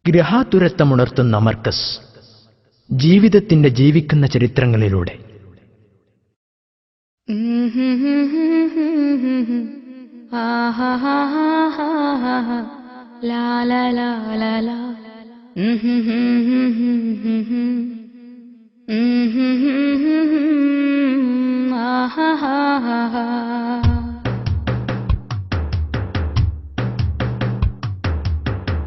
ഗ്രഹാതുരത്വമുണർത്തുന്ന മർക്കസ്, ജീവിതത്തിന്റെ ജീവിക്കുന്ന ചരിത്രങ്ങളിലൂടെ.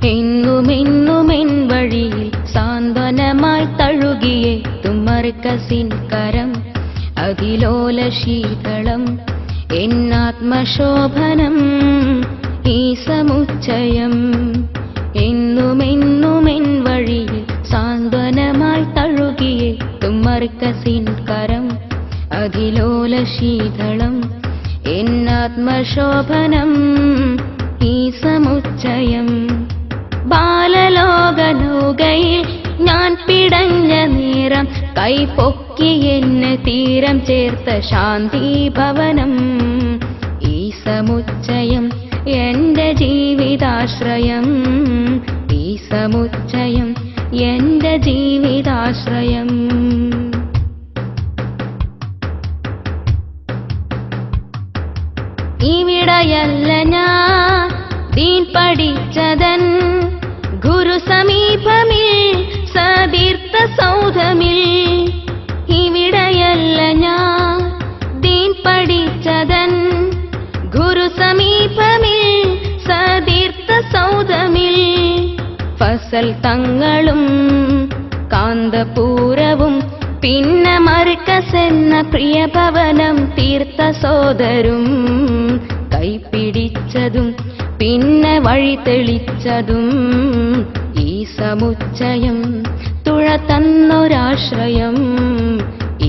എന്നുമെന്നുമെൻ വഴിയിൽ സാന്ത്വനമായി തഴുകിയെത്തും മർക്കസിൻ കരം, അതിലോല ശീതളം എന്നാത്മശോഭനം ഈ സമുച്ചയം. എന്നുമെന്നുമെൻ വഴിയിൽ സാന്ത്വനമായി തഴുകിയെത്തും മർക്കസിൻ കരം, അതിലോല ശീതളം എന്നാത്മശോഭനം ഈ സമുച്ചയം. ബാലലോക നൗകയിൽ ഞാൻ പിടഞ്ഞ നേരം കൈപൊക്കി എന്നെ തീരം ചേർത്ത ശാന്തി ഭവനം ഈ സമുച്ചയം. എന്റെ ജീവിതാശ്രയം ഈ സമുച്ചയം, എന്റെ ജീവിതാശ്രയം. ഇവിടെയല്ല ഞാൻ ദീൻ പഠിച്ചതൻ ഗുരു സമീപമിൽ സതീർത്ഥ സൗധമിൽ. ഇവിടെയല്ല ഞാൻ ദീൻ പഠിച്ചതൻ ഗുരു സമീപമിൽ സതീർത്ഥ സൗധമിൽ. ഫസൽ തങ്ങളും കാന്തപൂരവും പിന്നെ മർക്കസ് എന്ന പ്രിയഭവനം തീർത്ത സോദരും കൈപിടിച്ചതും പിന്നെ വഴി തെളിച്ചതും ഈ സമുച്ചയം. തുഴ തന്നൊരാശ്രയം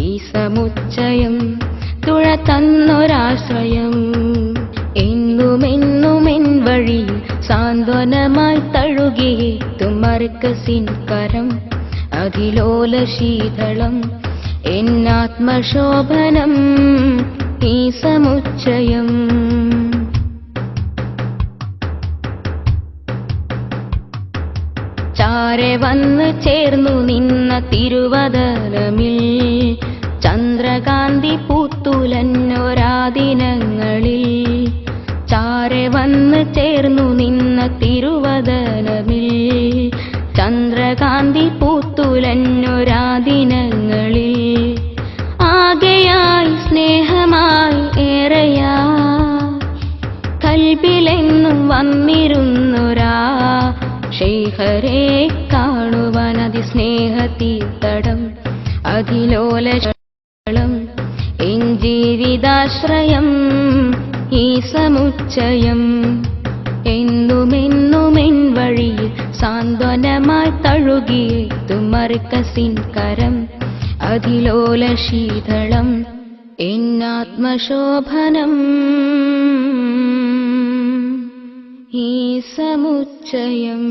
ഈ സമുച്ചയം, തുഴ തന്നൊരാശ്രയം. എന്നുമെന്നുമെൻ വഴി സാന്ത്വനമായി തഴുകിയെത്തും മർക്കസിൻ കരം, അതിലോല ശീതളം എന്നാത്മശോഭനം ഈ സമുച്ചയം. ചാരെ വന്ന് ചേർന്നു നിന്ന തിരുവദനമിൽ ചന്ദ്രകാന്തി പൂത്തുലഞ്ഞൊരാദിനങ്ങളിൽ. ചാരെ വന്ന് ചേർന്നു നിന്ന തിരുവദനമിൽ ചന്ദ്രകാന്തി പൂത്തുലഞ്ഞൊരാദിനങ്ങളിൽ. ആകെയായി സ്നേഹമായി ഏറെയാ കൽബിലെന്നും വന്നിരുന്നൊരാ ശൈഖരെ കാണുവാൻ അതിസ്നേഹതീർത്ഥടം അതിലോലം എൻ ജീവിതാശ്രയം ഈ സമുച്ചയം. എന്നുമെന്നുമെൻ വഴിയിൽ സാന്ത്വനമായി തഴുകിയെത്തും മർക്കസിൻ കരം, അതിലോല ശീതളം എന്നാത്മശോഭനം ഈ സമുച്ചയം.